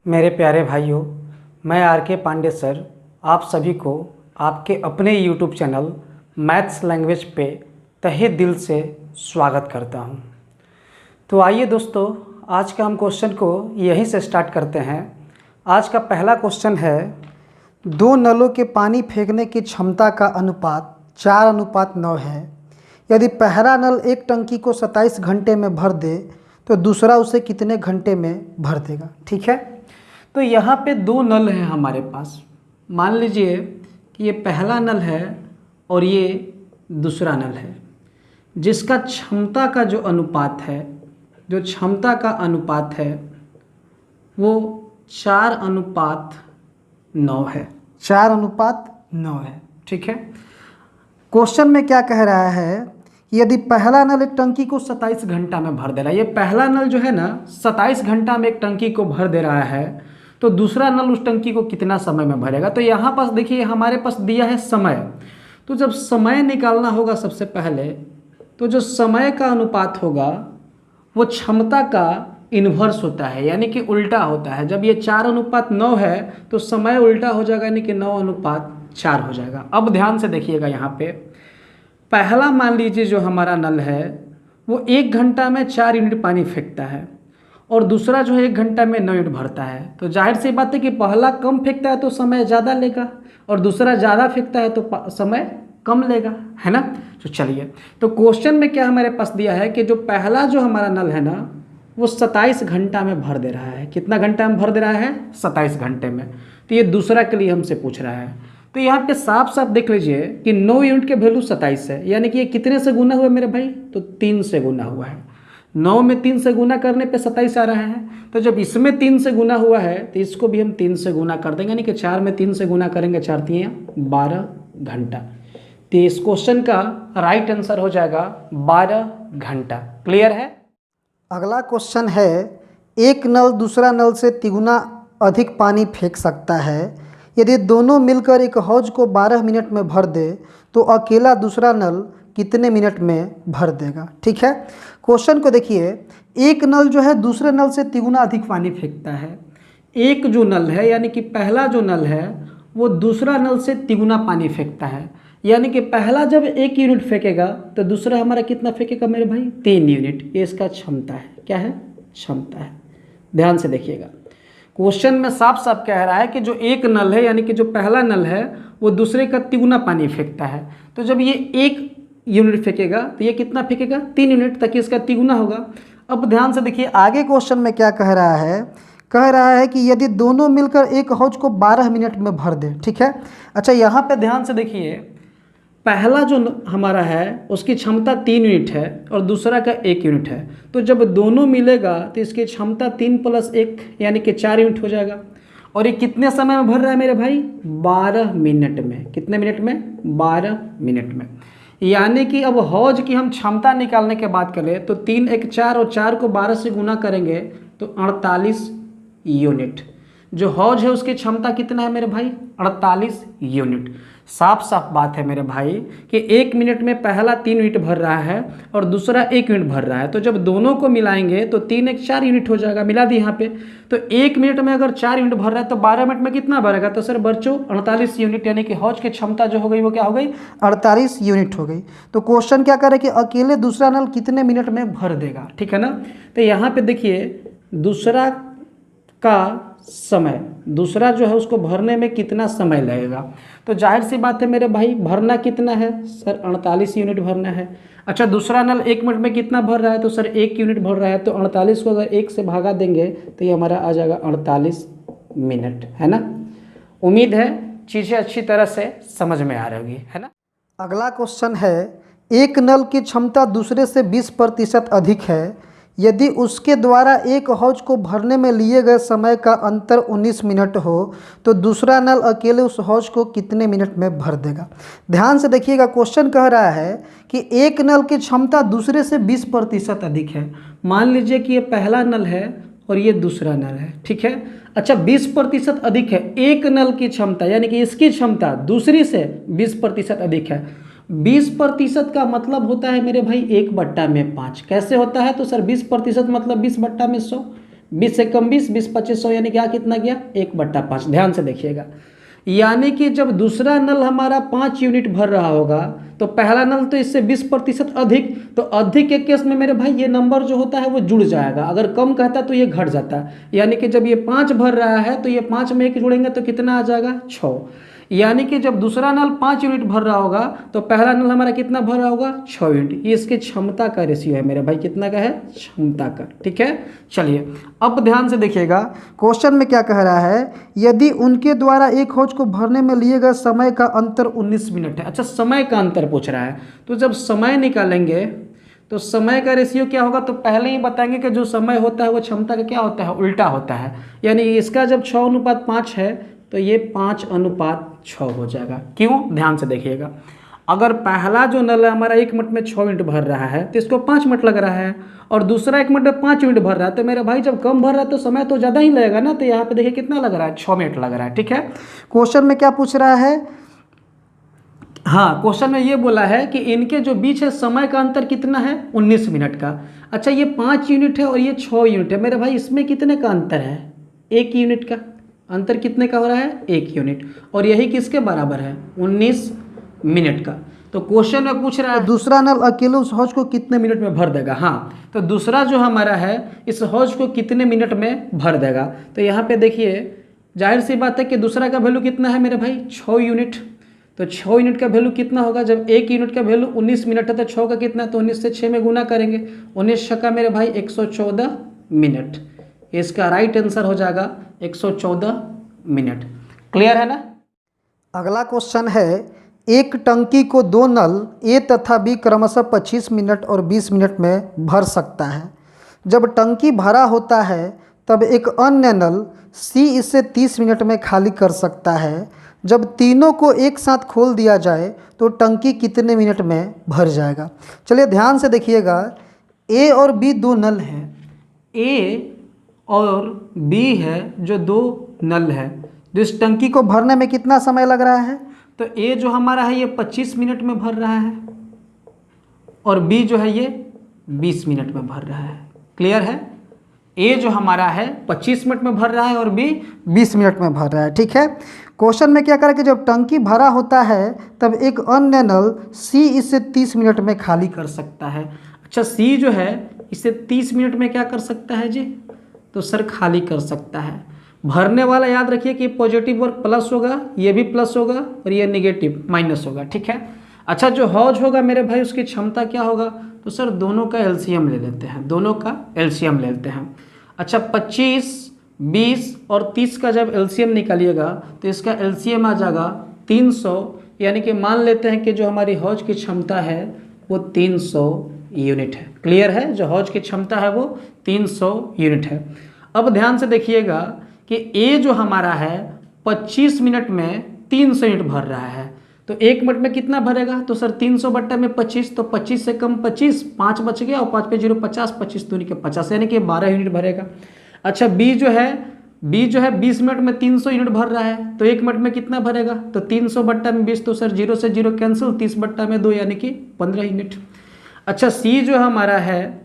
मेरे प्यारे भाइयों, मैं आर के पांडे सर आप सभी को आपके अपने यूट्यूब चैनल मैथ्स लैंग्वेज पे तहे दिल से स्वागत करता हूं। तो आइए दोस्तों, आज का हम क्वेश्चन को यहीं से स्टार्ट करते हैं। आज का पहला क्वेश्चन है, दो नलों के पानी फेंकने की क्षमता का अनुपात 4:9 है। यदि पहला नल एक टंकी को 27 घंटे में भर दे तो दूसरा उसे कितने घंटे में भर देगा। ठीक है, तो यहाँ पे दो नल हैं हमारे पास। मान लीजिए कि ये पहला नल है और ये दूसरा नल है, जिसका क्षमता का जो अनुपात है, जो क्षमता का अनुपात है वो 4:9 है। 4:9 है। ठीक है, क्वेश्चन में क्या कह रहा है, यदि पहला नल एक टंकी को 27 घंटा में भर दे रहा है, ये पहला नल जो है ना 27 घंटा में एक टंकी को भर दे रहा है, तो दूसरा नल उस टंकी को कितना समय में भरेगा। तो यहाँ पास देखिए हमारे पास दिया है समय। तो जब समय निकालना होगा सबसे पहले, तो जो समय का अनुपात होगा वो क्षमता का इन्वर्स होता है, यानी कि उल्टा होता है। जब ये 4:9 है तो समय उल्टा हो जाएगा, यानी कि 9:4 हो जाएगा। अब ध्यान से देखिएगा, यहाँ पे पहला मान लीजिए जो हमारा नल है वो 1 घंटा में 4 यूनिट पानी फेंकता है और दूसरा जो है 1 घंटा में 9 यूनिट भरता है। तो जाहिर सी बात है कि पहला कम फेंकता है तो समय ज़्यादा लेगा और दूसरा ज़्यादा फेंकता है तो समय कम लेगा, है ना। तो चलिए, तो क्वेश्चन में क्या हमारे पास दिया है कि जो पहला जो हमारा नल है ना वो 27 घंटा में भर दे रहा है। कितना घंटा में भर दे रहा है? 27 घंटे में। तो ये दूसरा के लिए हमसे पूछ रहा है। तो यहाँ पे साफ साफ देख लीजिए कि 9 यूनिट के वैल्यू 27 है, यानी कि ये कितने से गुना हुआ मेरे भाई? तो 3 से गुना हुआ है। 9 में 3 से गुना करने पे 27 आ रहा है। तो जब इसमें 3 से गुना हुआ है तो इसको भी हम 3 से गुना कर देंगे, यानी कि 4 में 3 से गुना करेंगे, 4 3 12 घंटा। तो इस क्वेश्चन का राइट आंसर हो जाएगा 12 घंटा। क्लियर है। अगला क्वेश्चन है, एक नल दूसरा नल से तिगुना अधिक पानी फेंक सकता है। यदि दोनों मिलकर एक हौज को 12 मिनट में भर दे तो अकेला दूसरा नल कितने मिनट में भर देगा। ठीक है, क्वेश्चन को देखिए, एक नल जो है दूसरे नल से तिगुना अधिक पानी फेंकता है। एक जो नल है, यानी कि पहला जो नल है वो दूसरा नल से तिगुना पानी फेंकता है, यानी कि पहला जब 1 यूनिट फेंकेगा तो दूसरा हमारा कितना फेंकेगा मेरे भाई? 3 यूनिट। ये इसका क्षमता है। क्या है? क्षमता है। ध्यान से देखिएगा, क्वेश्चन में साफ साफ कह रहा है कि जो एक नल है, यानी कि जो पहला नल है वो दूसरे का तिगुना पानी फेंकता है। तो जब ये 1 यूनिट फेंकेगा तो ये कितना फेंकेगा? 3 यूनिट, ताकि इसका तिगुना होगा। अब ध्यान से देखिए आगे क्वेश्चन में क्या कह रहा है, कह रहा है कि यदि दोनों मिलकर एक हौज को 12 मिनट में भर दे। ठीक है, अच्छा यहाँ पे ध्यान से देखिए, पहला जो हमारा है उसकी क्षमता 3 यूनिट है और दूसरा का 1 यूनिट है। तो जब दोनों मिलेगा तो इसकी क्षमता 3 + 1 यानी कि 4 यूनिट हो जाएगा। और ये कितने समय में भर रहा है मेरे भाई? 12 मिनट में। कितने मिनट में? 12 मिनट में। यानी कि अब हौज की हम क्षमता निकालने के बात करें तो 3 × 1 = 4 और 4 को 12 से गुना करेंगे तो 48 यूनिट। जो हौज है उसकी क्षमता कितना है मेरे भाई? 48 यूनिट। साफ साफ बात है मेरे भाई कि 1 मिनट में पहला 3 यूनिट भर रहा है और दूसरा 1 यूनिट भर रहा है। तो जब दोनों को मिलाएंगे तो 3 × 1 = 4 यूनिट हो जाएगा। मिला दी यहाँ पे। तो 1 मिनट में अगर 4 यूनिट भर रहा है तो 12 मिनट में कितना भरेगा? तो सर बच्चों 48 यूनिट, यानी कि हौज की क्षमता जो हो गई वो क्या हो गई? 48 यूनिट हो गई। तो क्वेश्चन क्या करे कि अकेले दूसरा नल कितने मिनट में भर देगा। ठीक है ना। तो यहाँ पे देखिए, दूसरा का समय, दूसरा जो है उसको भरने में कितना समय लगेगा। तो जाहिर सी बात है मेरे भाई, भरना कितना है? सर 48 यूनिट भरना है। अच्छा, दूसरा नल 1 मिनट में कितना भर रहा है? तो सर 1 यूनिट भर रहा है। तो 48 को अगर 1 से भागा देंगे तो ये हमारा आ जाएगा 48 मिनट, है ना। उम्मीद है चीज़ें अच्छी तरह से समझ में आ रही होगी, है ना। अगला क्वेश्चन है, एक नल की क्षमता दूसरे से 20% अधिक है। यदि उसके द्वारा एक हौज को भरने में लिए गए समय का अंतर 19 मिनट हो तो दूसरा नल अकेले उस हौज को कितने मिनट में भर देगा। ध्यान से देखिएगा, क्वेश्चन कह रहा है कि एक नल की क्षमता दूसरे से 20% अधिक है। मान लीजिए कि ये पहला नल है और ये दूसरा नल है। ठीक है, अच्छा 20% अधिक है एक नल की क्षमता, यानी कि इसकी क्षमता दूसरी से 20% अधिक है। 20% का मतलब होता है मेरे भाई 1/5। कैसे होता है? तो सर 20% मतलब 20/100। 20 से कम 20, 20 25 100 यानी क्या कितना गया 1/5। ध्यान से देखिएगा, यानी कि जब दूसरा नल हमारा 5 यूनिट भर रहा होगा तो पहला नल तो इससे 20% अधिक, तो अधिक के केस में मेरे भाई ये नंबर जो होता है वो जुड़ जाएगा, अगर कम कहता तो ये घट जाता है। यानी कि जब ये 5 भर रहा है तो ये 5 में 1 जुड़ेंगे तो कितना आ जाएगा 6। यानी कि जब दूसरा नल 5 यूनिट भर रहा होगा तो पहला नल हमारा कितना भर रहा होगा 6 यूनिट। ये इसकी क्षमता का रेशियो है मेरे भाई, कितना का है क्षमता का। ठीक है, चलिए अब ध्यान से देखिएगा क्वेश्चन में क्या कह रहा है, यदि उनके द्वारा एक हौज को भरने में लिए गए समय का अंतर 19 मिनट है। अच्छा, समय का अंतर पूछ रहा है, तो जब समय निकालेंगे तो समय का रेशियो क्या होगा, तो पहले ही बताएंगे कि जो समय होता है वो क्षमता का क्या होता है, उल्टा होता है। यानी इसका जब 6:5 है तो ये 5:6 हो जाएगा। क्यों, ध्यान से देखिएगा, अगर पहला जो नल है हमारा 1 मिनट में 6 यूनिट भर रहा है तो इसको 5 मिनट लग रहा है, और दूसरा 1 मिनट में 5 यूनिट भर रहा है, तो मेरे भाई जब कम भर रहा है तो समय तो ज़्यादा ही लगेगा ना। तो यहाँ पे देखिए कितना लग रहा है 6 मिनट लग रहा है। ठीक है, क्वेश्चन में क्या पूछ रहा है, हाँ क्वेश्चन में ये बोला है कि इनके जो बीच है समय का अंतर कितना है 19 मिनट का। अच्छा, ये 5 यूनिट है और ये 6 यूनिट है, मेरे भाई इसमें कितने का अंतर है, 1 यूनिट का अंतर कितने का हो रहा है 1 यूनिट, और यही किसके बराबर है 19 मिनट का। तो क्वेश्चन में पूछ रहा है दूसरा नल अकेले उस हौज को कितने मिनट में भर देगा। हाँ, तो दूसरा जो हमारा है इस हौज को कितने मिनट में भर देगा। तो यहाँ पे देखिए जाहिर सी बात है कि दूसरा का वैल्यू कितना है मेरे भाई 6 यूनिट, तो 6 यूनिट का वैल्यू कितना होगा, जब 1 यूनिट का वैल्यू 19 मिनट है तो 6 का कितना, तो 19 से 6 में गुना करेंगे, 19 6 का मेरे भाई 114 मिनट। इसका राइट आंसर हो जाएगा 114 मिनट। क्लियर है ना। अगला क्वेश्चन है, एक टंकी को 2 नल ए तथा बी क्रमशः 25 मिनट और 20 मिनट में भर सकता है। जब टंकी भरा होता है तब एक अन्य नल सी इसे 30 मिनट में खाली कर सकता है। जब तीनों को एक साथ खोल दिया जाए तो टंकी कितने मिनट में भर जाएगा। चलिए ध्यान से देखिएगा, ए और बी 2 नल हैं, ए और बी है जो 2 नल है, तो इस टंकी को भरने में कितना समय लग रहा है, तो ए जो हमारा है ये 25 मिनट में भर रहा है और बी जो है ये 20 मिनट में भर रहा है। क्लियर है, ए जो हमारा है 25 मिनट में भर रहा है और बी 20 मिनट में भर रहा है। ठीक है, क्वेश्चन में क्या करें कि जब टंकी भरा होता है तब एक अन्य नल सी इसे 30 मिनट में खाली कर सकता है। अच्छा, सी जो है इसे 30 मिनट में क्या कर सकता है जी, तो सर खाली कर सकता है। भरने वाला याद रखिए कि पॉजिटिव वर्क प्लस होगा, ये भी प्लस होगा और ये नेगेटिव माइनस होगा। ठीक है, अच्छा जो हौज होगा मेरे भाई उसकी क्षमता क्या होगा, तो सर दोनों का एलसीएम ले लेते हैं, दोनों का एलसीएम ले लेते हैं। अच्छा 25, 20 और 30 का जब एलसीएम निकालिएगा तो इसका एलसीएम आ जाएगा 300, यानी कि मान लेते हैं कि जो हमारी हौज की क्षमता है वो 300 यूनिट है। क्लियर है, जो हौज की क्षमता है वो 300 यूनिट है। अब ध्यान से देखिएगा कि ए जो हमारा है 25 मिनट में 300 यूनिट भर रहा है, तो 1 मिनट में कितना भरेगा, तो सर 300 बट्टा में 25, तो 25 से कम 25, 5 बच गया और 5 पे 0 50, 25 दूनी के 50 यानी कि 12 यूनिट भरेगा। अच्छा बी जो है 20 मिनट में 300 यूनिट भर रहा है, तो 1 मिनट में कितना भरेगा, तो 300 बट्टा में 20, तो सर 0 से 0 कैंसिल, 30 बट्टा में 2 यानी कि 15 यूनिट। अच्छा सी जो हमारा है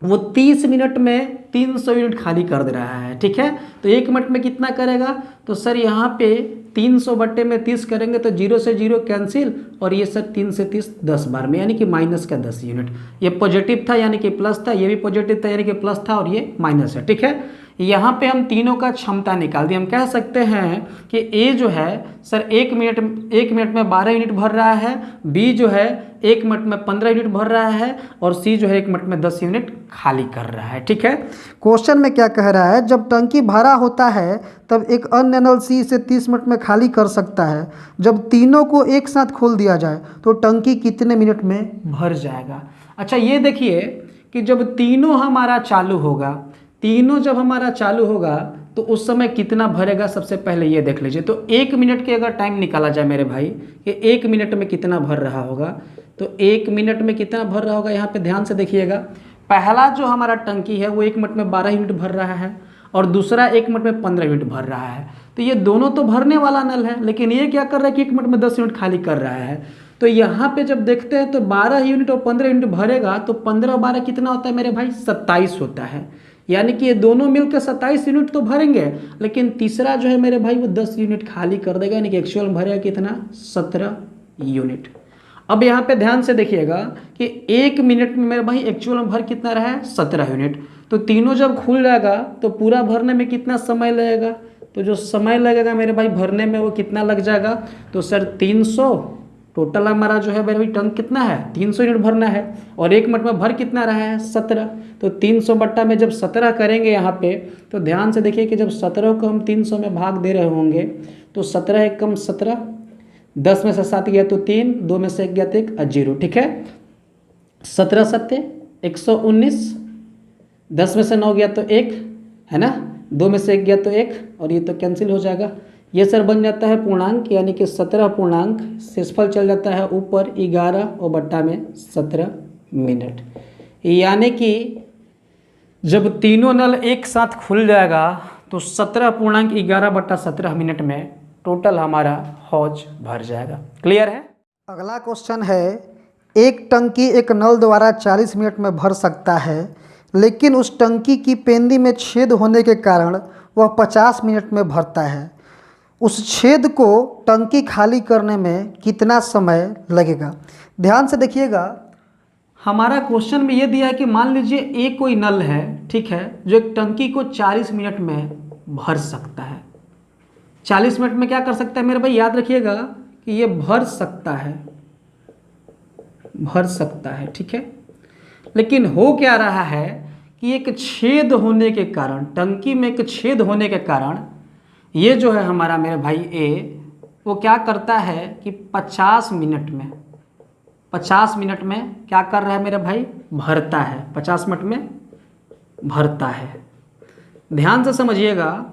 वो 30 मिनट में 300 यूनिट खाली कर दे रहा है। ठीक है, तो 1 मिनट में कितना करेगा, तो सर यहाँ पे 300 बट्टे में 30 करेंगे तो 0 से 0 कैंसिल, और ये सर 3 से 30 10 बार में यानी कि माइनस का 10 यूनिट। ये पॉजिटिव था यानी कि प्लस था, ये भी पॉजिटिव था यानी कि प्लस था, और ये माइनस है। ठीक है, यहाँ पे हम तीनों का क्षमता निकाल दी। हम कह सकते हैं कि ए जो है सर 1 मिनट में 12 यूनिट भर रहा है, बी जो है 1 मिनट में 15 यूनिट भर रहा है, और सी जो है 1 मिनट में 10 यूनिट खाली कर रहा है। ठीक है, क्वेश्चन में क्या कह रहा है, जब टंकी भरा होता है तब एक अन्य नल सी इसे 30 मिनट में खाली कर सकता है। जब तीनों को एक साथ खोल दिया जाए तो टंकी कितने मिनट में भर जाएगा। अच्छा ये देखिए कि जब तीनों हमारा चालू होगा, जब हमारा चालू होगा तो उस समय कितना भरेगा, सबसे पहले ये देख लीजिए। तो 1 मिनट के अगर टाइम निकाला जाए मेरे भाई कि 1 मिनट में कितना भर रहा होगा, तो 1 मिनट में कितना भर रहा होगा, यहाँ पे ध्यान से देखिएगा। पहला जो हमारा टंकी है वो 1 मिनट में 12 यूनिट भर रहा है और दूसरा 1 मिनट में 15 यूनिट भर रहा है। तो ये दोनों तो भरने वाला नल है, लेकिन ये क्या कर रहा है कि 1 मिनट में 10 यूनिट खाली कर रहा है। तो यहाँ पे जब देखते हैं तो 12 यूनिट और 15 यूनिट भरेगा तो 15 और 12 कितना होता है मेरे भाई 27 होता है। यानी कि ये दोनों मिलकर 27 यूनिट तो भरेंगे, लेकिन तीसरा जो है मेरे भाई वो 10 यूनिट खाली कर देगा, यानी कि एक्चुअल में भरेगा कितना, 17 यूनिट। अब यहाँ पे ध्यान से देखिएगा कि 1 मिनट में मेरे भाई एक्चुअल में भर कितना रहा है, 17 यूनिट। तो तीनों जब खुल जाएगा तो पूरा भरने में कितना समय लगेगा, तो जो समय लगेगा मेरे भाई भरने में वो कितना लग जाएगा, तो सर 300। टोटल हमारा जो है मेरे भाई टंक कितना है, 300 यूनिट भरना है, और 1 मिनट में भर कितना रहा है, 17। तो 300 बट्टा में जब 17 करेंगे यहाँ पे, तो ध्यान से देखिए कि जब 17 को हम 300 में भाग दे रहे होंगे तो 17 एक कम 17, 10 में से 7 गया तो 3, 2 में से 1 गया तो 1, 0, ठीक है। 17 सत्ते 119, 10 में से 9 गया तो 1 है ना, 2 में से 1 गया तो 1, और ये तो कैंसिल हो जाएगा। ये सर बन जाता है पूर्णांक, यानी कि 17 पूर्णांक, शेषफल चल जाता है ऊपर 11 और बट्टा में 17 मिनट। यानी कि जब तीनों नल एक साथ खुल जाएगा तो 17 पूर्णांक 11 बट्टा 17 मिनट में टोटल हमारा हौज भर जाएगा। क्लियर है। अगला क्वेश्चन है, एक टंकी एक नल द्वारा 40 मिनट में भर सकता है, लेकिन उस टंकी की पेंदी में छेद होने के कारण वह 50 मिनट में भरता है। उस छेद को टंकी खाली करने में कितना समय लगेगा। ध्यान से देखिएगा, हमारा क्वेश्चन में ये दिया है कि मान लीजिए एक कोई नल है, ठीक है, जो एक टंकी को 40 मिनट में भर सकता है। 40 मिनट में क्या कर सकता है मेरे भाई, याद रखिएगा कि ये भर सकता है, ठीक है। लेकिन हो क्या रहा है कि एक छेद होने के कारण, टंकी में एक छेद होने के कारण ये जो है हमारा मेरे भाई ए, वो क्या करता है कि 50 मिनट में क्या कर रहा है मेरे भाई, भरता है, 50 मिनट में भरता है। ध्यान से समझिएगा,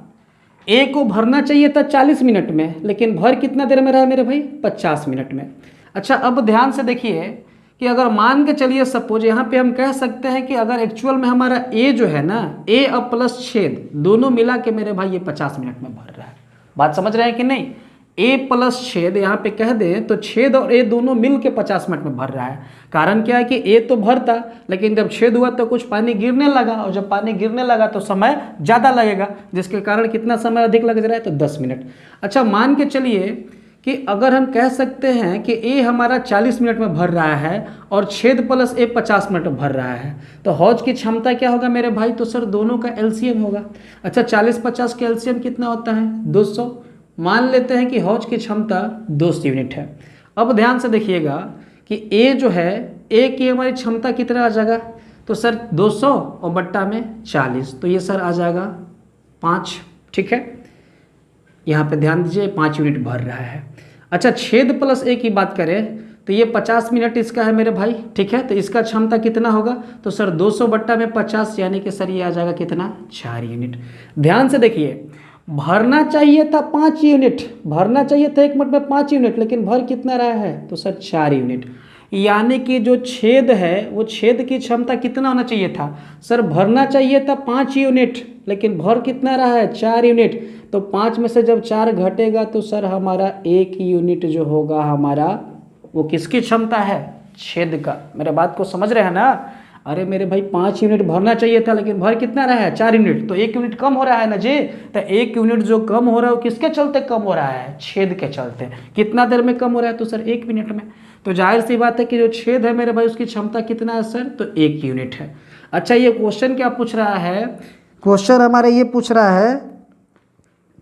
ए को भरना चाहिए था 40 मिनट में, लेकिन भर कितना देर में रहा है मेरे भाई, 50 मिनट में। अच्छा, अब ध्यान से देखिए कि अगर मान के चलिए सपोज यहाँ पे हम कह सकते हैं कि अगर एक्चुअल में हमारा ए जो है ना, ए और प्लस छेद दोनों मिला के मेरे भाई ये 50 मिनट में भर रहा है। बात समझ रहे हैं कि नहीं। ए प्लस छेद यहाँ पे कह दें तो छेद और ए दोनों मिल के 50 मिनट में भर रहा है। कारण क्या है कि ए तो भरता, लेकिन जब छेद हुआ तो कुछ पानी गिरने लगा, और जब पानी गिरने लगा तो समय ज़्यादा लगेगा, जिसके कारण कितना समय अधिक लग रहा है, तो 10 मिनट। अच्छा, मान के चलिए कि अगर हम कह सकते हैं कि ए हमारा 40 मिनट में भर रहा है और छेद प्लस ए 50 मिनट में भर रहा है, तो हौज की क्षमता क्या होगा मेरे भाई, तो सर दोनों का एलसीएम होगा। अच्छा, 40-50 का एलसीएम कितना होता है, 200। मान लेते हैं कि हौज की क्षमता 200 यूनिट है। अब ध्यान से देखिएगा कि ए जो है, ए की हमारी क्षमता कितना आ जाएगा, तो सर 200 और बट्टा में 40, तो ये सर आ जाएगा 5, ठीक है। यहाँ पे ध्यान दीजिए 5 यूनिट भर रहा है। अच्छा, छेद प्लस ए की बात करें तो ये 50 मिनट इसका है मेरे भाई, ठीक है। तो इसका क्षमता कितना होगा, तो सर 200 बट्टा में 50, यानी कि सर ये आ जाएगा कितना, 4 यूनिट। ध्यान से देखिए, भरना चाहिए था 5 यूनिट, भरना चाहिए था 1 मिनट में 5 यूनिट, लेकिन भर कितना रहा है, तो सर 4 यूनिट। यानी कि जो छेद है वो छेद की क्षमता कितना होना चाहिए था, सर भरना चाहिए था 5 यूनिट, लेकिन भर कितना रहा है, 4 यूनिट। तो 5 में से जब 4 घटेगा तो सर हमारा 1 यूनिट जो होगा हमारा, वो किसकी क्षमता है, छेद का। मेरे बात को समझ रहे हैं ना। अरे मेरे भाई 5 यूनिट भरना चाहिए था, लेकिन भर कितना रहा है, 4 यूनिट, तो 1 यूनिट कम हो रहा है ना जी। तो 1 यूनिट जो कम हो रहा है वो किसके चलते कम हो रहा है, छेद के चलते। कितना देर में कम हो रहा है, तो सर 1 मिनट में। तो जाहिर सी बात है कि जो छेद है मेरे भाई उसकी क्षमता कितना है सर, तो 1 यूनिट है। अच्छा, ये क्वेश्चन क्या पूछ रहा है, क्वेश्चन हमारे ये पूछ रहा है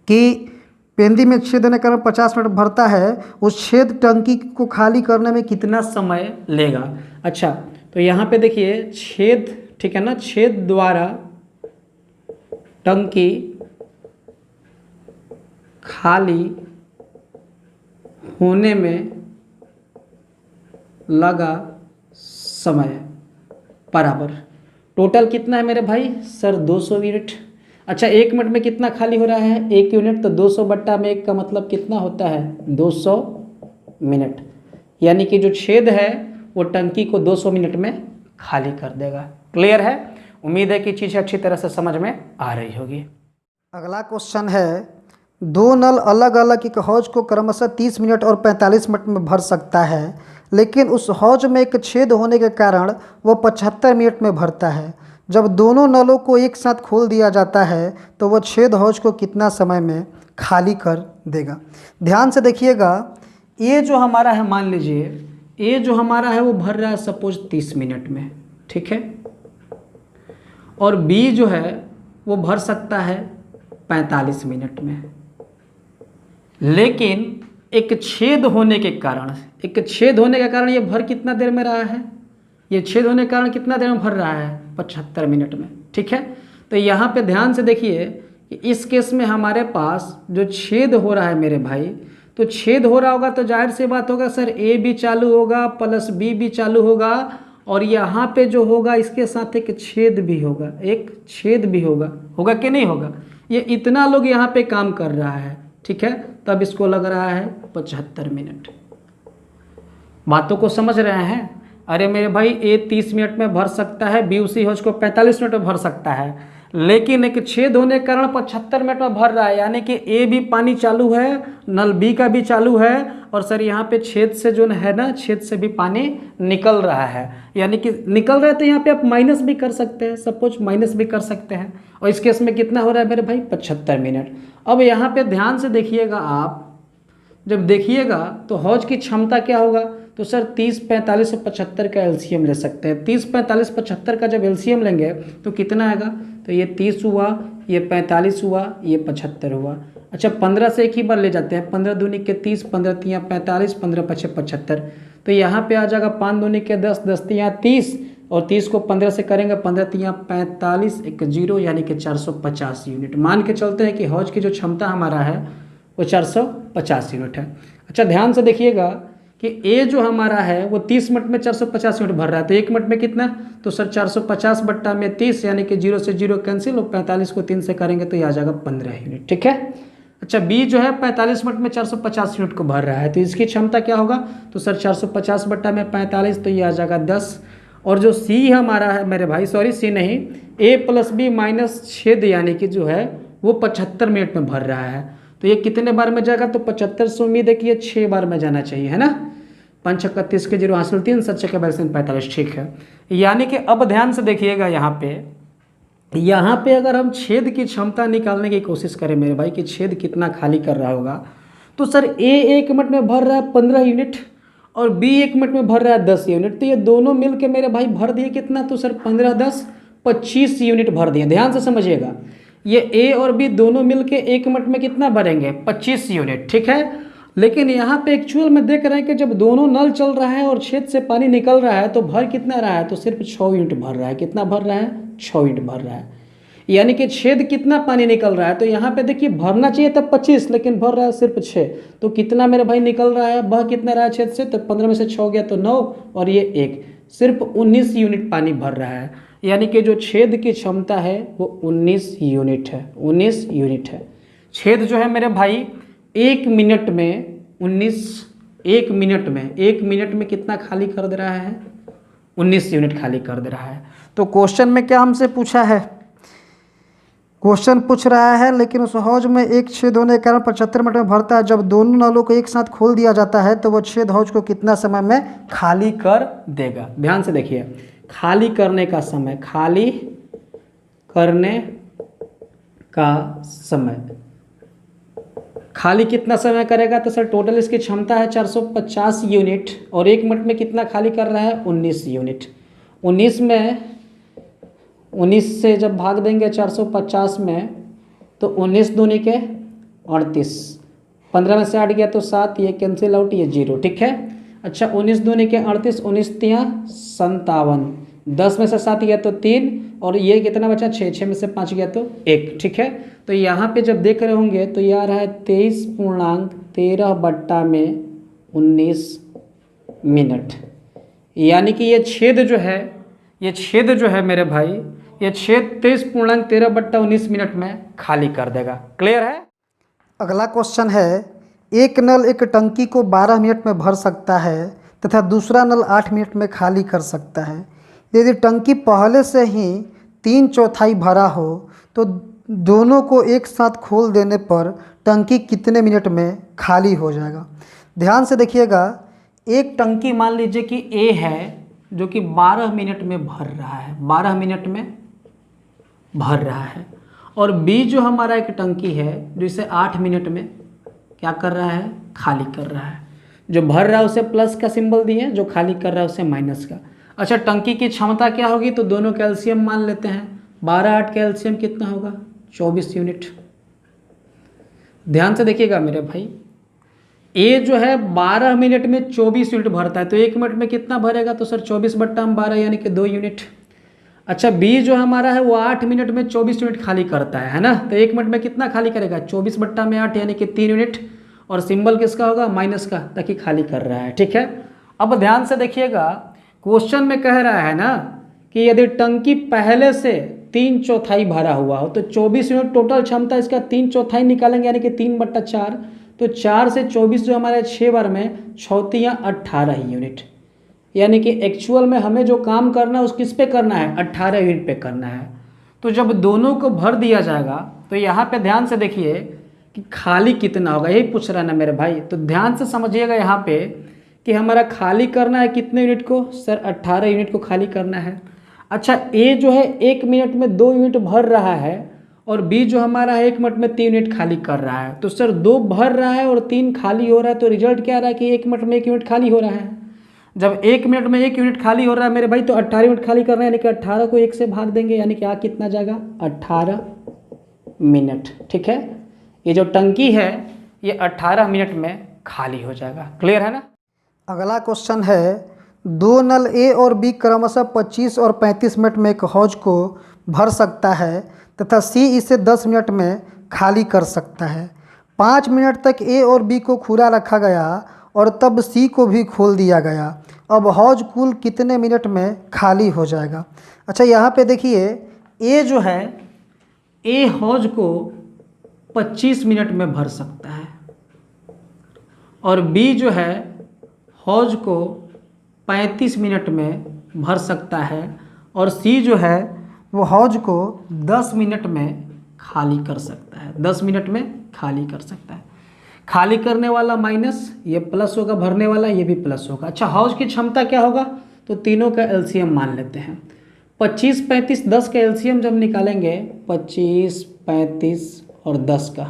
कि पेंदी में छेद होने के कारण 50 मिनट भरता है, उस छेद टंकी को खाली करने में कितना समय लेगा। अच्छा, तो यहाँ पे देखिए छेद, ठीक है ना, छेद द्वारा टंकी खाली होने में लगा समय बराबर टोटल कितना है मेरे भाई, सर 200 यूनिट। अच्छा, 1 मिनट में कितना खाली हो रहा है, 1 यूनिट, तो 200 बट्टा में 1 का मतलब कितना होता है, 200 मिनट। यानी कि जो छेद है वो टंकी को 200 मिनट में खाली कर देगा। क्लियर है। उम्मीद है कि चीज़ अच्छी तरह से समझ में आ रही होगी। अगला क्वेश्चन है, 2 नल अलग अलग एक हौज को क्रमशः 30 मिनट और 45 मिनट में भर सकता है, लेकिन उस हौज में एक छेद होने के कारण वह 75 मिनट में भरता है। जब दोनों नलों को एक साथ खोल दिया जाता है तो वह छेद हौज को कितना समय में खाली कर देगा। ध्यान से देखिएगा, ए जो हमारा है, मान लीजिए ए जो हमारा है वो भर रहा है सपोज 30 मिनट में, ठीक है, और बी जो है वो भर सकता है 45 मिनट में। लेकिन एक छेद होने के कारण ये भर कितना देर में रहा है, ये छेद होने के कारण कितना देर में भर रहा है, 75 मिनट में, ठीक है। तो यहाँ पे ध्यान से देखिए कि इस केस में हमारे पास जो छेद हो रहा है मेरे भाई, तो छेद हो रहा होगा तो जाहिर सी बात होगा सर ए भी चालू होगा प्लस बी भी चालू होगा, और यहाँ पे जो होगा इसके साथ एक छेद भी होगा, होगा कि नहीं होगा। ये इतना लोग यहाँ पे काम कर रहा है, ठीक है, तब इसको लग रहा है 75 मिनट। बातों को समझ रहे हैं? अरे मेरे भाई ए 30 मिनट में भर सकता है, बी उसी हौज को 45 मिनट में भर सकता है, लेकिन एक छेद होने के कारण 75 मिनट में भर रहा है, यानी कि ए भी पानी चालू है, नल बी का भी चालू है, और सर यहाँ पे छेद से जो है ना, छेद से भी पानी निकल रहा है, यानी कि निकल रहा है। तो यहाँ पे आप माइनस भी कर सकते हैं, सपोज माइनस भी कर सकते हैं, और इस केस में कितना हो रहा है मेरे भाई, 75 मिनट। अब यहाँ पे ध्यान से देखिएगा, आप जब देखिएगा तो हौज की क्षमता क्या होगा, तो सर 30, 45 और 75 का एलसीएम ले सकते हैं। 30, 45, 75 का जब एलसीएम लेंगे तो कितना आएगा, तो ये 30 हुआ, ये 45 हुआ, ये 75 हुआ। अच्छा 15 से एक ही बार ले जाते हैं, 15 दूनी के 30, 15 तियाँ 45, 15 पछे 75, तो यहाँ पे आ जाएगा 5 दूनी के 10, 10 तियाँ 30, और 30 को 15 से करेंगे, 15 तियाँ 45, एक 0, यानी कि 450 यूनिट। मान के चलते हैं कि हौज की जो क्षमता हमारा है वो 450 यूनिट है। अच्छा ध्यान से देखिएगा कि ए जो हमारा है वो 30 मिनट में 450 यूनिट भर रहा है, तो 1 मिनट में कितना, तो सर 450 बट्टा में 30, यानी कि 0 से 0 कैंसिल, और 45 को 3 से करेंगे तो ये आ जाएगा 15 यूनिट, ठीक है। अच्छा बी जो है 45 मिनट में 450 यूनिट को भर रहा है, तो इसकी क्षमता क्या होगा, तो सर 450 बट्टा में 45, तो ये आ जाएगा 10। और जो सी हमारा है मेरे भाई, सॉरी सी नहीं, ए प्लस बी माइनस छेद, यानी कि जो है वो 75 मिनट में भर रहा है, तो ये कितने बार में जाएगा, तो 75 से उम्मीद है कि ये 6 बार में जाना चाहिए, है ना। 5 छक्का 30 के 0 हासिल 3, 7 छक्का 45, ठीक है। यानी कि अब ध्यान से देखिएगा, यहाँ पे अगर हम छेद की क्षमता निकालने की कोशिश करें मेरे भाई कि छेद कितना खाली कर रहा होगा, तो सर ए 1 मिनट में भर रहा है 15 यूनिट, और बी 1 मिनट में भर रहा है 10 यूनिट, तो ये दोनों मिल के मेरे भाई भर दिए कितना, तो सर 15, 10, 25 यूनिट भर दिए। ध्यान से समझिएगा, ये ए और बी दोनों मिलके 1 मिनट में कितना भरेंगे, 25 यूनिट, ठीक है। लेकिन यहाँ पे एक्चुअल में देख रहे हैं कि जब दोनों नल चल रहा है और छेद से पानी निकल रहा है तो भर कितना रहा है, तो सिर्फ 6 यूनिट भर रहा है। कितना भर रहा है, 6 यूनिट भर रहा है, यानी कि छेद कितना पानी निकल रहा है, तो यहाँ पे देखिए भरना चाहिए तब 25, लेकिन भर रहा है सिर्फ 6, तो कितना मेरे भाई निकल रहा है, बह कितना रहा है छेद से, तो 15 में से 6 गया तो 9, और ये 1, सिर्फ 19 यूनिट पानी भर रहा है, यानी कि जो छेद की क्षमता है वो 19 यूनिट है, 19 यूनिट है। छेद जो है मेरे भाई 1 मिनट में 1 मिनट में कितना खाली कर दे रहा है, 19 यूनिट खाली कर दे रहा है। तो क्वेश्चन में क्या हमसे पूछा है, क्वेश्चन पूछ रहा है लेकिन उस हौज में एक छेद होने के कारण 75 मिनट में भरता है। जब दोनों नलों को एक साथ खोल दिया जाता है तो वो छेद हौज को कितना समय में खाली कर देगा। ध्यान से देखिए, खाली करने का समय, खाली करने का समय, खाली कितना समय करेगा, तो सर टोटल इसकी क्षमता है 450 यूनिट, और 1 मिनट में कितना खाली कर रहा है, 19 यूनिट। 19 से जब भाग देंगे 450 में, तो 19 दूनी के 38, 15 में से 8 गया तो 7, ये कैंसिल आउट, ये 0, ठीक है। अच्छा 19 दूनी के 38, 19 तियाँ 57, 10 में से 7 गया तो 3, और ये कितना बचा, 6, 6 में से 5 गया तो 1, ठीक है। तो यहाँ पे जब देख रहे होंगे तो ये आ रहा है 23.13 बट्टा में 19 मिनट, यानी कि ये छेद जो है मेरे भाई, ये छेद 23.13 बट्टा 19 मिनट में खाली कर देगा। क्लियर है। अगला क्वेश्चन है, एक नल एक टंकी को 12 मिनट में भर सकता है तथा दूसरा नल 8 मिनट में खाली कर सकता है। यदि टंकी पहले से ही 3/4 भरा हो तो दोनों को एक साथ खोल देने पर टंकी कितने मिनट में खाली हो जाएगा। ध्यान से देखिएगा, एक टंकी मान लीजिए कि ए है जो कि 12 मिनट में भर रहा है, 12 मिनट में भर रहा है, और बी जो हमारा एक टंकी है जो इसे 8 मिनट में क्या कर रहा है, खाली कर रहा है। जो भर रहा है उसे प्लस का सिंबल दिए, जो खाली कर रहा है उसे माइनस का। अच्छा, टंकी की क्षमता क्या होगी, तो दोनों का एलसीएम मान लेते हैं। 12 8 का एलसीएम कितना होगा, 24 यूनिट। ध्यान से देखिएगा मेरे भाई, ए जो है 12 मिनट में 24 यूनिट भरता है, तो 1 मिनट में कितना भरेगा, तो सर 24/12 यानी कि 2 यूनिट। अच्छा, बी जो हमारा है वो 8 मिनट में 24 यूनिट खाली करता है ना, तो 1 मिनट में कितना खाली करेगा, 24/8 यानी कि 3 यूनिट, और सिंबल किसका होगा, माइनस का, ताकि खाली कर रहा है। ठीक है, अब ध्यान से देखिएगा, क्वेश्चन में कह रहा है ना कि यदि टंकी पहले से 3/4 भरा हुआ हो, तो 24 यूनिट टोटल क्षमता, इसका 3/4 निकालेंगे यानी कि 3/4, तो 4 से 24 जो हमारे 6 बार में 6 18 यूनिट, यानी कि एक्चुअल में हमें जो काम करना है उस किस पे करना है, 18 यूनिट पे करना है। तो जब दोनों को भर दिया जाएगा तो यहाँ पे ध्यान से देखिए कि खाली कितना होगा, यही पूछ रहा है ना मेरे भाई। तो ध्यान से समझिएगा यहाँ पे कि हमारा खाली करना है कितने यूनिट को, सर 18 यूनिट को खाली करना है। अच्छा, ए जो है 1 मिनट में 2 यूनिट भर रहा है, और बी जो हमारा है 1 मिनट में 3 यूनिट खाली कर रहा है। तो सर 2 भर रहा है और 3 खाली हो रहा है, तो रिजल्ट क्या आ रहा है कि 1 मिनट में 1 यूनिट खाली हो रहा है। जब 1 मिनट में 1 यूनिट खाली हो रहा है मेरे भाई, तो 18 यूनिट खाली करना है, यानी कि 18 को 1 से भाग देंगे, यानी कि आ कितना जाएगा, 18 मिनट। ठीक है, ये जो टंकी है ये 18 मिनट में खाली हो जाएगा। क्लियर है ना। अगला क्वेश्चन है, दो नल ए और बी क्रमशः 25 और 35 मिनट में एक हौज को भर सकता है तथा सी इसे 10 मिनट में खाली कर सकता है। 5 मिनट तक ए और बी को खुला रखा गया और तब सी को भी खोल दिया गया। अब हौज कुल कितने मिनट में खाली हो जाएगा। अच्छा, यहाँ पे देखिए, ए जो है, ए हौज को 25 मिनट में भर सकता है, और बी जो है हौज को 35 मिनट में भर सकता है, और सी जो है वो हौज को 10 मिनट में खाली कर सकता है। 10 मिनट में खाली कर सकता है। खाली करने वाला माइनस, ये प्लस होगा, भरने वाला ये भी प्लस होगा। अच्छा, हौज की क्षमता क्या होगा, तो तीनों का एलसीएम मान लेते हैं। 25 35 10 का एलसीएम जब निकालेंगे, 25 35 और 10 का,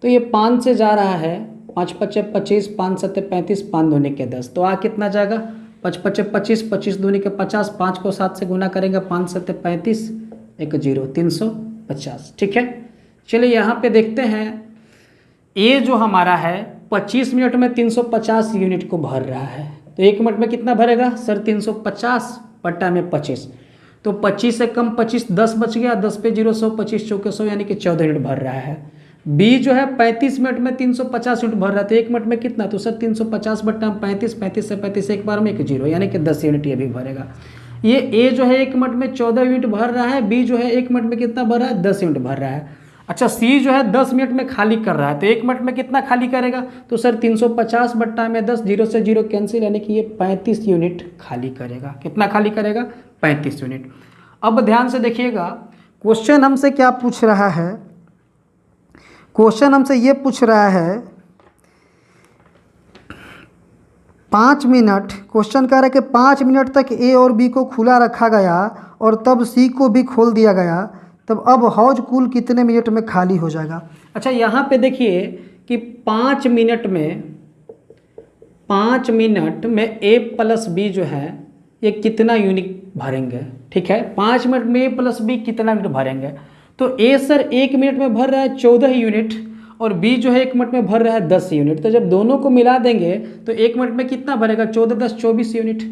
तो ये 5 से जा रहा है, 5 5 25, 5 7 35, 5 दूनी के 10, तो आ कितना जाएगा, 5 5 25, 25 दूनी के 50, 5 को 7 से गुना करेंगे, 5 7 35, 1 0, 350। ठीक है, चलिए यहाँ पे देखते हैं, ए जो हमारा है 25 मिनट में 350 यूनिट को भर रहा है, तो 1 मिनट में कितना भरेगा, सर 350 बट्टा में 25, तो 25 से कम 25, 10 बच गया, 10 पे 0 100, 25 चौके 100, यानी कि 14 यूनिट भर रहा है। बी जो है 35 मिनट में 350 यूनिट भर रहा है, तो 1 मिनट में कितना, तो सर 350 बट्टा 35, 35 से 35 एक बार में 1 0, यानी कि 10 यूनिट ये भी भरेगा। ये ए जो है 1 मिनट में 14 यूनिट भर रहा है, बी जो है 1 मिनट में कितना भर रहा है, 10 यूनिट भर रहा है। अच्छा, सी जो है 10 मिनट में खाली कर रहा है, तो 1 मिनट में कितना खाली करेगा, तो सर 350 बट्टा में 10, 0 से 0 कैंसिल, यानी कि ये 35 यूनिट खाली करेगा। कितना खाली करेगा, 35 यूनिट। अब ध्यान से देखिएगा, क्वेश्चन हमसे क्या पूछ रहा है, क्वेश्चन हमसे ये पूछ रहा है 5 मिनट, क्वेश्चन कह रहा है कि 5 मिनट तक ए और बी को खुला रखा गया और तब सी को भी खोल दिया गया, तब अब हौज कुल कितने मिनट में खाली हो जाएगा। अच्छा, यहाँ पे देखिए कि 5 मिनट में ए प्लस बी जो है ये कितना यूनिट भरेंगे। ठीक है, 5 मिनट में ए प्लस बी कितना यूनिट भरेंगे, तो ए सर 1 मिनट में भर रहा है 14 यूनिट, और बी जो है 1 मिनट में भर रहा है 10 यूनिट। तो जब दोनों को मिला देंगे तो 1 मिनट में कितना भरेगा, 14 10 24 यूनिट।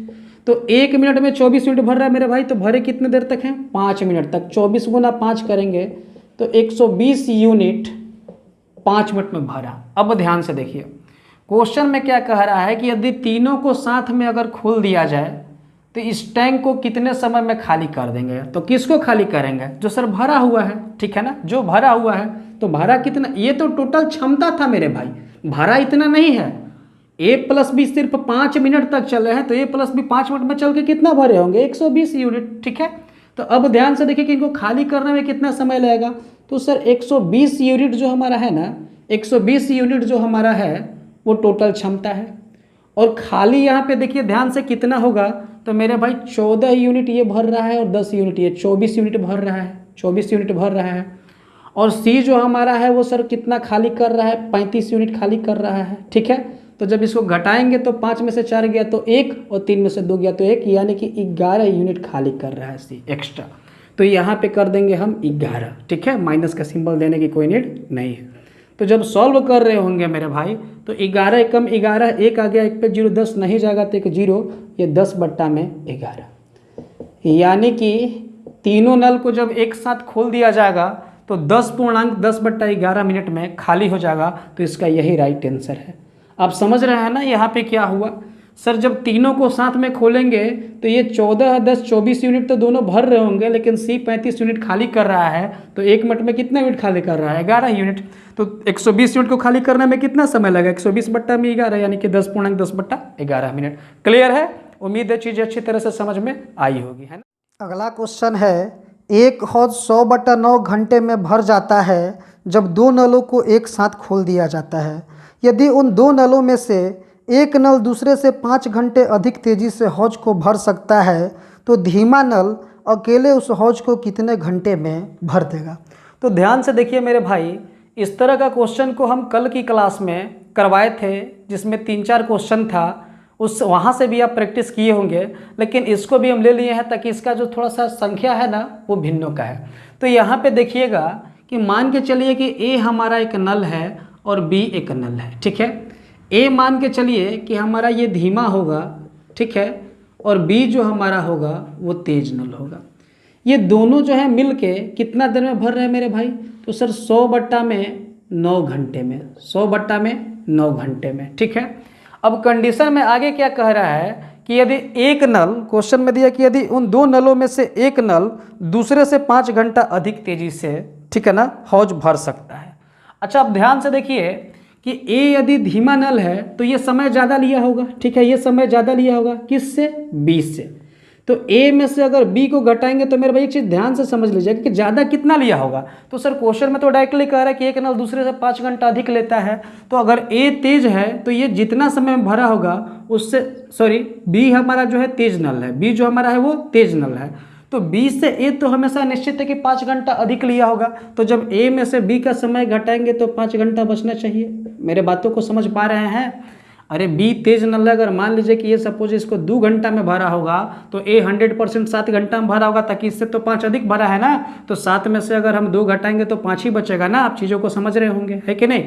तो 1 मिनट में 24 यूनिट भर रहा है मेरे भाई, तो भरे कितने देर तक हैं, 5 मिनट तक। 24 गुना 5 करेंगे तो 120 यूनिट 5 मिनट में भरा। अब ध्यान से देखिए, क्वेश्चन में क्या कह रहा है कि यदि तीनों को साथ में अगर खोल दिया जाए तो इस टैंक को कितने समय में खाली कर देंगे। तो किसको खाली करेंगे, जो सर भरा हुआ है। ठीक है ना, जो भरा हुआ है, तो भरा कितना, ये तो टोटल क्षमता था मेरे भाई, भरा इतना नहीं है। ए प्लस बी सिर्फ 5 मिनट तक चले हैं, तो ए प्लस बी 5 मिनट में चल के कितना भरे होंगे, 120 यूनिट। ठीक है, तो अब ध्यान से देखिए कि इनको खाली करने में कितना समय लगेगा, तो सर 120 यूनिट जो हमारा है ना, 120 यूनिट जो हमारा है वो टोटल क्षमता है। और खाली यहाँ पे देखिए ध्यान से कितना होगा, तो मेरे भाई 14 यूनिट ये भर रहा है और 10 यूनिट ये 24 यूनिट भर रहा है। 24 यूनिट भर रहा है। और सी जो हमारा है वो सर कितना खाली कर रहा है, 35 यूनिट खाली कर रहा है, ठीक है। तो जब इसको घटाएंगे तो 5 में से 4 गया तो 1 और 3 में से 2 गया तो 1, यानी कि 11 यूनिट खाली कर रहा है सी एक्स्ट्रा। तो यहाँ पे कर देंगे हम 11, ठीक है, माइनस का सिंबल देने की कोई नीड नहीं है। तो जब सॉल्व कर रहे होंगे मेरे भाई तो 11 एकम 11, 1 आ गया, 1 पे 0, 10 नहीं जाएगा तो 1 0, ये 10/11, यानी कि तीनों नल को जब एक साथ खोल दिया जाएगा तो 10.10/11 मिनट में खाली हो जाएगा। तो इसका यही राइट आंसर है। आप समझ रहे हैं ना यहाँ पे क्या हुआ सर, जब तीनों को साथ में खोलेंगे तो ये 14, 10, 24 यूनिट तो दोनों भर रहे होंगे, लेकिन सी 35 यूनिट खाली कर रहा है। तो 1 मिनट में कितना यूनिट खाली कर रहा है, 11 यूनिट। तो 120 यूनिट को खाली करने में कितना समय लगा, 120/11, यानी कि 10.10/11 मिनट। क्लियर है? उम्मीद है चीज़ें अच्छी तरह से समझ में आई होगी, है ना। अगला क्वेश्चन है, एक हौज 100/9 घंटे में भर जाता है जब दो नलों को एक साथ खोल दिया जाता है। यदि उन दो नलों में से एक नल दूसरे से 5 घंटे अधिक तेज़ी से हौज को भर सकता है तो धीमा नल अकेले उस हौज को कितने घंटे में भर देगा। तो ध्यान से देखिए मेरे भाई, इस तरह का क्वेश्चन को हम कल की क्लास में करवाए थे, जिसमें 3-4 क्वेश्चन था, उस वहाँ से भी आप प्रैक्टिस किए होंगे, लेकिन इसको भी हम ले लिए हैं ताकि इसका जो थोड़ा सा संख्या है ना वो भिन्नों का है। तो यहाँ पे देखिएगा कि मान के चलिए कि ए हमारा एक नल है और बी एक नल है, ठीक है। ए मान के चलिए कि हमारा ये धीमा होगा, ठीक है, और बी जो हमारा होगा वो तेज नल होगा। ये दोनों जो है मिल के कितना देर में भर रहे हैं मेरे भाई, तो सर 100/9 घंटे में, 100/9 घंटे में, ठीक है। अब कंडीशन में आगे क्या कह रहा है कि यदि एक नल, क्वेश्चन में दिया कि यदि उन दो नलों में से एक नल दूसरे से 5 घंटा अधिक तेजी से, ठीक है ना, हौज भर सकता है। अच्छा, अब ध्यान से देखिए कि ए यदि धीमा नल है तो ये समय ज़्यादा लिया होगा, ठीक है, ये समय ज़्यादा लिया होगा किससे, बी से। तो ए में से अगर बी को घटाएंगे तो मेरे भाई एक चीज़ ध्यान से समझ लीजिए कि ज़्यादा कितना लिया होगा। तो सर क्वेश्चन में तो डायरेक्टली कह रहा है कि एक नल दूसरे से 5 घंटा अधिक लेता है। तो अगर ए तेज है तो ये जितना समय में भरा होगा उससे, सॉरी, बी हमारा जो है तेज नल है, बी जो हमारा है वो तेज नल है, तो बी से ए तो हमेशा निश्चित है कि 5 घंटा अधिक लिया होगा। तो जब ए में से बी का समय घटाएंगे तो 5 घंटा बचना चाहिए। मेरे बातों को समझ पा रहे हैं? अरे बी तेज नल है, अगर मान लीजिए कि ये सपोज इसको 2 घंटा में भरा होगा तो ए 100% 7 घंटा में भरा होगा, ताकि इससे तो 5 अधिक भरा है ना। तो 7 में से अगर हम 2 घटाएंगे तो 5 ही बचेगा ना। आप चीज़ों को समझ रहे होंगे, है कि नहीं।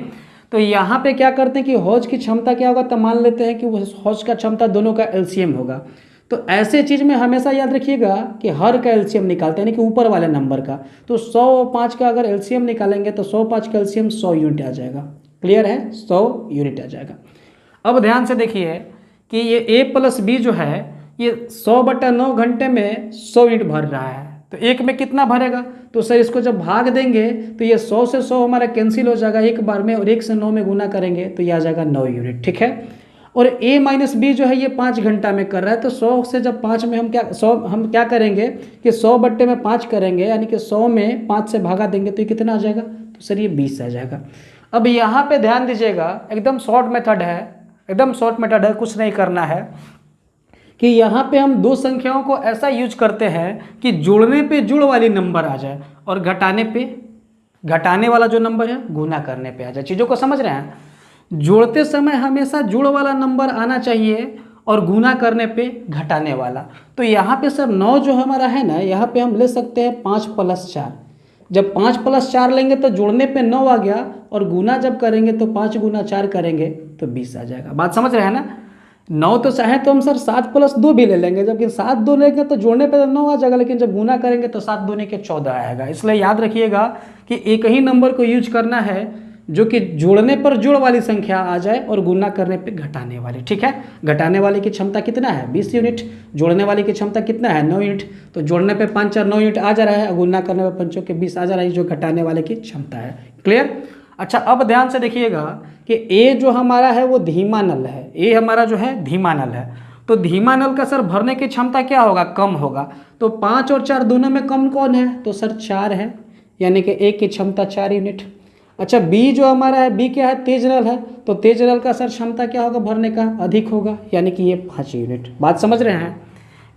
तो यहाँ पे क्या करते हैं कि हौज की क्षमता क्या होगा, तो मान लेते हैं कि वो हौज का क्षमता दोनों का एलसीएम होगा। तो ऐसे चीज़ में हमेशा याद रखिएगा कि हर का एलसीएम निकालते हैं, यानी कि ऊपर वाले नंबर का। तो 105 का अगर एलसीएम निकालेंगे तो 105 का एलसीएम 100 यूनिट आ जाएगा। क्लियर है, 100 यूनिट आ जाएगा। अब ध्यान से देखिए कि ये ए प्लस बी जो है ये 100/9 घंटे में 100 यूनिट भर रहा है। तो एक में कितना भरेगा, तो सर इसको जब भाग देंगे तो ये 100 से 100 हमारा कैंसिल हो जाएगा एक बार में, और 1 से 9 में गुना करेंगे तो ये आ जाएगा 9 यूनिट, ठीक है। और ए माइनस बी जो है ये 5 घंटा में कर रहा है। तो 100 से जब 5 में हम क्या करेंगे कि 100/5 करेंगे, यानी कि 100 में 5 से भागा देंगे तो ये कितना आ जाएगा, तो सर ये 20 आ जाएगा। अब यहाँ पे ध्यान दीजिएगा, एकदम शॉर्ट मेथड है, एकदम शॉर्ट मेथड है, कुछ नहीं करना है कि यहाँ पे हम दो संख्याओं को ऐसा यूज करते हैं कि जोड़ने पे जुड़ वाली नंबर आ जाए और घटाने पे, घटाने वाला जो नंबर है गुना करने पे आ जाए। चीज़ों को समझ रहे हैं? जोड़ते समय हमेशा जुड़ वाला नंबर आना चाहिए और गुना करने पे घटाने वाला। तो यहाँ पे सर 9 जो हमारा है ना, यहाँ पे हम ले सकते हैं 5 + 4। जब 5 + 4 लेंगे तो जोड़ने पे 9 आ गया, और गुना जब करेंगे तो 5 × 4 करेंगे तो 20 आ जाएगा। बात समझ रहे हैं ना। 9 तो चाहे तो हम सर 7 + 2 भी ले लेंगे, जबकि 7 2 लेंगे तो जोड़ने पे तो 9 आ जाएगा, लेकिन जब गुना करेंगे तो 7 दूने के 14 आएगा। इसलिए याद रखिएगा कि एक ही नंबर को यूज करना है जो कि जोड़ने पर जुड़ वाली संख्या आ जाए और गुना करने पे घटाने वाली, ठीक है। घटाने वाले की क्षमता कितना है, 20 यूनिट। जोड़ने वाले की क्षमता कितना है, 9 यूनिट। तो जोड़ने पे 5 4 9 यूनिट आ जा रहा है, और गुना करने पे 5 के 20 आ जा रहा है, जो घटाने वाले की क्षमता है। क्लियर? अच्छा, अब ध्यान से देखिएगा कि ए जो हमारा है वो धीमा नल है, ए हमारा जो है धीमा नल है। तो धीमा नल का सर भरने की क्षमता क्या होगा, कम होगा। तो 5 और 4 दोनों में कम कौन है, तो सर 4 है, यानी कि ए की क्षमता 4 यूनिट। अच्छा, बी जो हमारा है, बी क्या है, तेज नल है। तो तेज नल का सर क्षमता क्या होगा भरने का, अधिक होगा, यानी कि ये 5 यूनिट। बात समझ रहे हैं?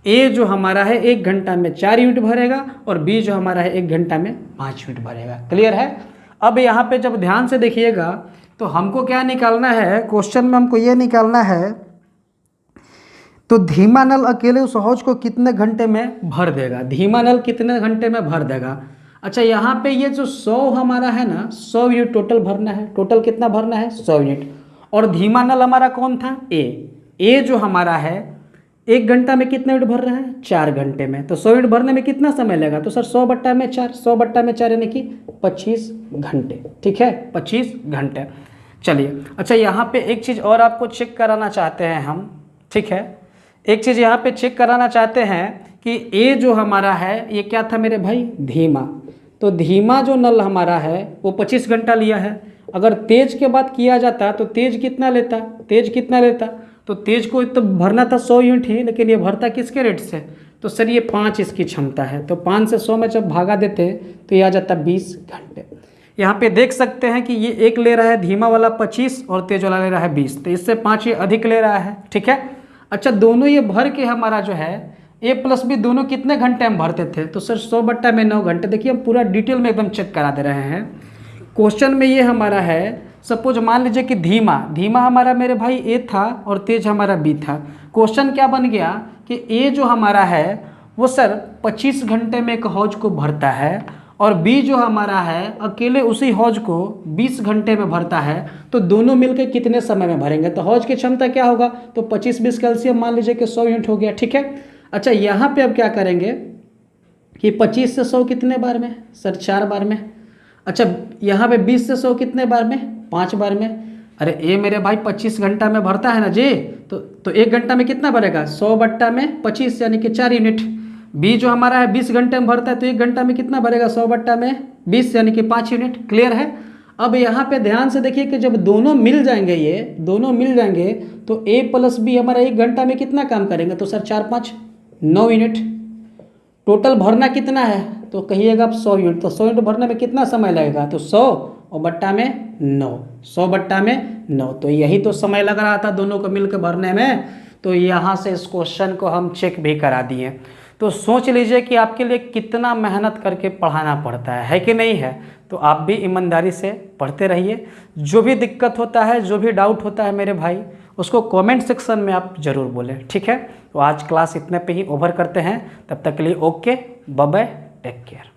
ए जो हमारा है 1 घंटा में 4 यूनिट भरेगा और बी जो हमारा है 1 घंटा में 5 यूनिट भरेगा। क्लियर है। अब यहाँ पे जब ध्यान से देखिएगा तो हमको क्या निकालना है, क्वेश्चन में हमको ये निकालना है तो धीमा नल अकेले उस हौज को कितने घंटे में भर देगा, धीमा नल कितने घंटे में भर देगा। अच्छा यहाँ पे ये जो 100 हमारा है ना, 100 यूनिट टोटल भरना है। टोटल कितना भरना है, 100 यूनिट। और धीमा नल हमारा कौन था, ए जो हमारा है 1 घंटा में कितने यूनिट भर रहा है, 4 घंटे में। तो 100 यूनिट भरने में कितना समय लगेगा, तो सर 100 बट्टा में 4, 100 बट्टा में 4 यानी कि 25 घंटे। ठीक है, 25 घंटे। चलिए, अच्छा यहाँ पे एक चीज़ और आपको चेक कराना चाहते हैं हम। ठीक है, एक चीज़ यहाँ पे चेक कराना चाहते हैं कि ए जो हमारा है ये क्या था मेरे भाई, धीमा। तो धीमा जो नल हमारा है वो 25 घंटा लिया है। अगर तेज के बाद किया जाता तो तेज कितना लेता, तेज कितना लेता, तो तेज को तो भरना था 100 यूनिट ही, लेकिन ये भरता किसके रेट से, तो सर ये 5 इसकी क्षमता है। तो 5 से 100 में जब भागा देते तो ये आ जाता 20 घंटे। यहाँ पे देख सकते हैं कि ये एक ले रहा है धीमा वाला 25 और तेज वाला ले रहा है 20, तो इससे 5 ये अधिक ले रहा है। ठीक है, अच्छा दोनों ये भर के हमारा जो है ए प्लस बी दोनों कितने घंटे हम भरते थे, तो सर 100 बट्टा में 9 घंटे। देखिए हम पूरा डिटेल में एकदम चेक करा दे रहे हैं। क्वेश्चन में ये हमारा है, सपोज मान लीजिए कि धीमा हमारा मेरे भाई ए था और तेज हमारा बी था। क्वेश्चन क्या बन गया कि ए जो हमारा है वो सर 25 घंटे में एक हौज को भरता है और बी जो हमारा है अकेले उसी हौज को 20 घंटे में भरता है। तो दोनों मिलकर कितने समय में भरेंगे, तो हौज की क्षमता क्या होगा, तो 25-20 कैल्शियम मान लीजिए कि 100 यूनिट हो गया। ठीक है, अच्छा यहाँ पे अब क्या करेंगे कि 25 से 100 कितने बार में, सर 4 बार में। अच्छा यहाँ पे 20 से 100 कितने बार में, 5 बार में। अरे ए मेरे भाई 25 घंटा में भरता है ना जी, तो 1 घंटा में कितना भरेगा, 100 बट्टा में 25 यानी कि 4 यूनिट। बी जो हमारा है 20 घंटे में भरता है तो 1 घंटा में कितना भरेगा, 100 बट्टा में 20 यानी कि 5 यूनिट। क्लियर है। अब यहाँ पे ध्यान से देखिए कि जब दोनों मिल जाएंगे, ये दोनों मिल जाएंगे तो ए प्लस बी हमारा 1 घंटा में कितना काम करेंगे, तो सर 4-5 9 यूनिट। टोटल भरना कितना है, तो कहिएगा आप 100 यूनिट। तो 100 यूनिट भरने में कितना समय लगेगा, तो 100 और बट्टा में 9, 100 बट्टा में 9। तो यही तो समय लग रहा था दोनों को मिलकर भरने में। तो यहाँ से इस क्वेश्चन को हम चेक भी करा दिए। तो सोच लीजिए कि आपके लिए कितना मेहनत करके पढ़ाना पड़ता है कि नहीं है। तो आप भी ईमानदारी से पढ़ते रहिए। जो भी दिक्कत होता है, जो भी डाउट होता है मेरे भाई, उसको कमेंट सेक्शन में आप ज़रूर बोलें। ठीक है, तो आज क्लास इतने पे ही ओवर करते हैं। तब तक के लिए okay, bye bye, take care.